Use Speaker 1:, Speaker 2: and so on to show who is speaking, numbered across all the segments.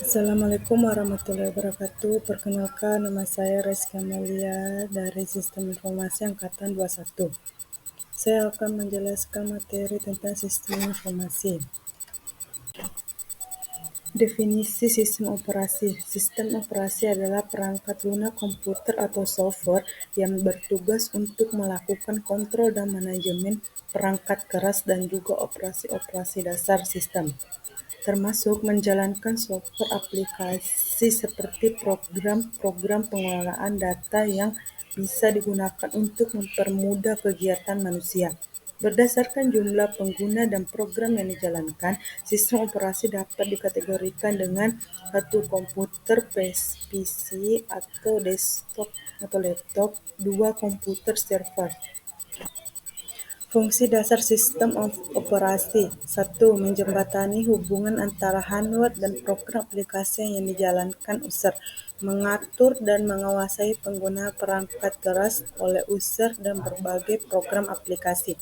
Speaker 1: Assalamualaikum warahmatullahi wabarakatuh. Perkenalkan, nama saya Reski Amalia dari Sistem Informasi Angkatan 21. Saya akan menjelaskan materi tentang sistem informasi. Definisi sistem operasi. Sistem operasi adalah perangkat lunak komputer atau software yang bertugas untuk melakukan kontrol dan manajemen perangkat keras dan juga operasi-operasi dasar sistem, termasuk menjalankan software aplikasi seperti program-program pengelolaan data yang bisa digunakan untuk mempermudah kegiatan manusia. Berdasarkan jumlah pengguna dan program yang dijalankan, sistem operasi dapat dikategorikan dengan satu komputer PC atau desktop atau laptop, dua komputer server. Fungsi dasar sistem operasi. 1. Menjembatani hubungan antara hardware dan program aplikasi yang dijalankan user. Mengatur dan menguasai pengguna perangkat keras oleh user dan berbagai program aplikasi.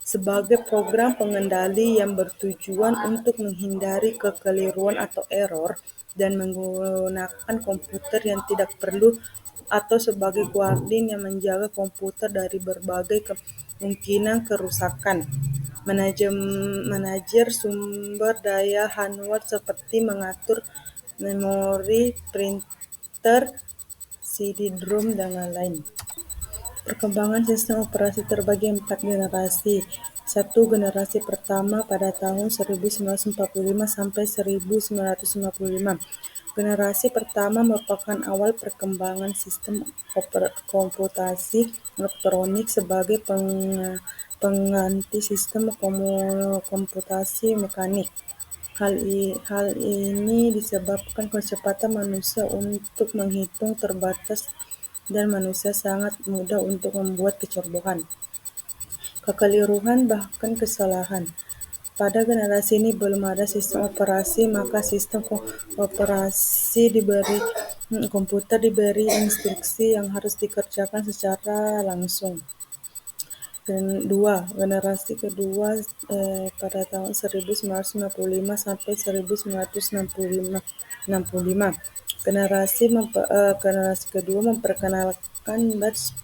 Speaker 1: Sebagai program pengendali yang bertujuan untuk menghindari kekeliruan atau error dan menggunakan komputer yang tidak perlu, atau sebagai guardian yang menjaga komputer dari berbagai kemungkinan kerusakan. Manajer sumber daya hardware seperti mengatur memori, printer, CD-ROM, dan lain-lain. Perkembangan sistem operasi terbagi 4 generasi. 1. Generasi pertama pada tahun 1945 sampai 1955. Generasi pertama merupakan awal perkembangan sistem komputasi elektronik sebagai pengganti sistem komputasi mekanik. Hal ini disebabkan kecepatan manusia untuk menghitung terbatas dan manusia sangat mudah untuk membuat kecerobohan, kekeliruan, bahkan kesalahan. Pada generasi ini belum ada sistem operasi, maka sistem operasi komputer diberi instruksi yang harus dikerjakan secara langsung. Dan 2. Generasi kedua pada tahun 1955 sampai 1965. Generasi kedua memperkenalkan batch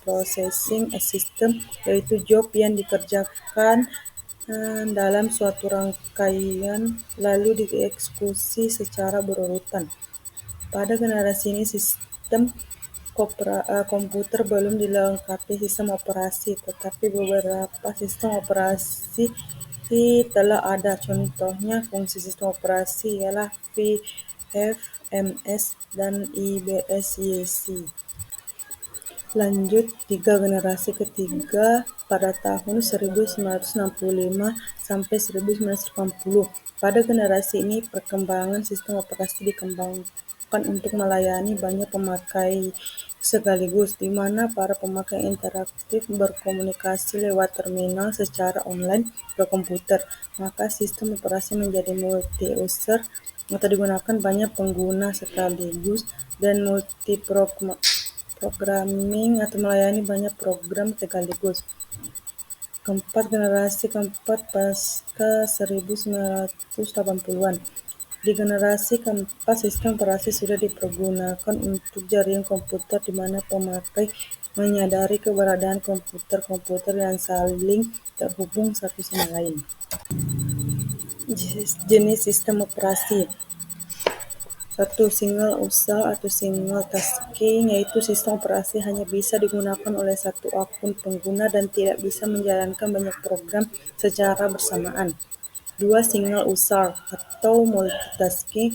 Speaker 1: processing system, yaitu job yang dikerjakan dalam suatu rangkaian lalu dieksekusi secara berurutan. Pada generasi ini sistem komputer belum dilengkapi sistem operasi, tetapi beberapa sistem operasi telah ada. Contohnya fungsi sistem operasi ialah VFMS dan IBSYC. Lanjut, 3. Generasi ketiga pada tahun 1965 sampai 1980. Pada generasi ini perkembangan sistem operasi dikembangkan untuk melayani banyak pemakai sekaligus, di mana para pemakai interaktif berkomunikasi lewat terminal secara online ke komputer. Maka sistem operasi menjadi multi-user atau digunakan banyak pengguna sekaligus dan multi-programming atau melayani banyak program sekaligus. Generasi keempat pasca 1980-an. Di generasi keempat, sistem operasi sudah dipergunakan untuk jaringan komputer di mana pemakai menyadari keberadaan komputer yang saling terhubung satu sama lain. Jenis sistem operasi. 1. Single user atau single tasking, yaitu sistem operasi hanya bisa digunakan oleh satu akun pengguna dan tidak bisa menjalankan banyak program secara bersamaan. 2. Single user atau multitasking,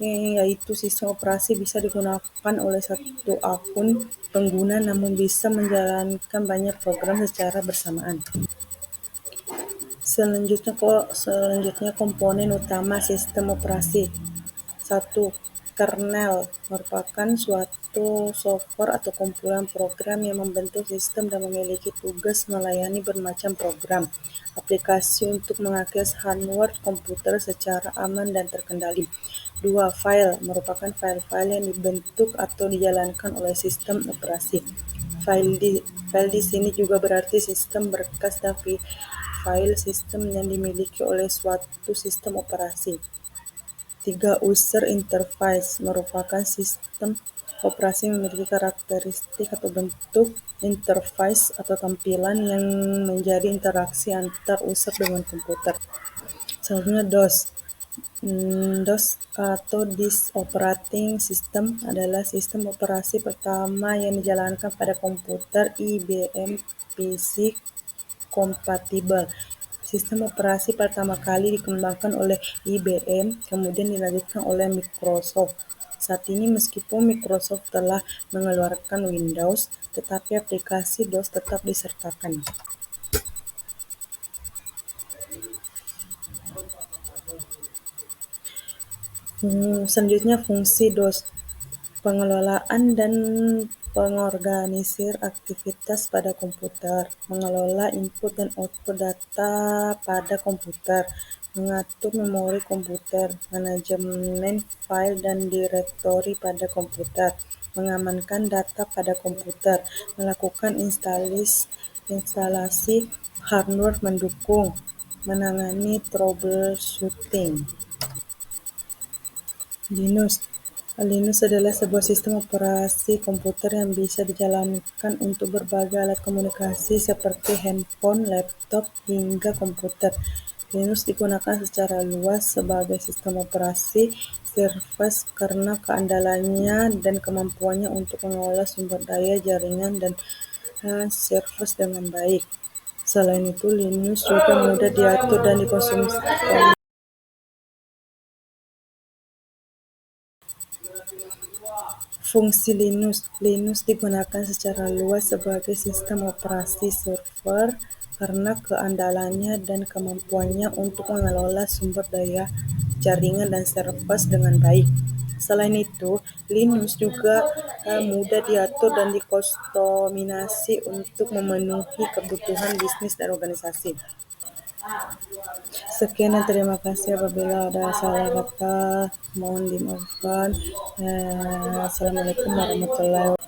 Speaker 1: yaitu sistem operasi bisa digunakan oleh satu akun pengguna namun bisa menjalankan banyak program secara bersamaan. Selanjutnya komponen utama sistem operasi. 1. Kernel merupakan suatu software atau kumpulan program yang membentuk sistem dan memiliki tugas melayani bermacam program aplikasi untuk mengakses hardware komputer secara aman dan terkendali. 2. File merupakan file-file yang dibentuk atau dijalankan oleh sistem operasi. File di sini juga berarti sistem berkas dan file sistem yang dimiliki oleh suatu sistem operasi. Tiga, user interface merupakan sistem operasi yang memiliki karakteristik atau bentuk interface atau tampilan yang menjadi interaksi antar user dengan komputer. Selanjutnya DOS. DOS atau Disk Operating System adalah sistem operasi pertama yang dijalankan pada komputer IBM PC kompatibel. Sistem operasi pertama kali dikembangkan oleh IBM, kemudian dilanjutkan oleh Microsoft. Saat ini meskipun Microsoft telah mengeluarkan Windows, tetapi aplikasi DOS tetap disertakan. Selanjutnya fungsi DOS, pengelolaan dan pengorganisir aktivitas pada komputer, mengelola input dan output data pada komputer, mengatur memori komputer, manajemen file dan direktori pada komputer, mengamankan data pada komputer, melakukan instalasi hardware mendukung, menangani troubleshooting. Linux adalah sebuah sistem operasi komputer yang bisa dijalankan untuk berbagai alat komunikasi seperti handphone, laptop, hingga komputer. Linux digunakan secara luas sebagai sistem operasi Surface karena keandalannya dan kemampuannya untuk mengolah sumber daya jaringan dan Surface dengan baik. Selain itu, Linux juga mudah diatur dan dikonsumsi. Fungsi Linux digunakan secara luas sebagai sistem operasi server karena keandalannya dan kemampuannya untuk mengelola sumber daya jaringan dan Surface dengan baik. Selain itu, Linux juga mudah diatur dan dikustomisasi untuk memenuhi kebutuhan bisnis dan organisasi. Sekian dan terima kasih. Apabila ada salah kata mohon dimaafkan. Assalamualaikum warahmatullahi wabarakatuh.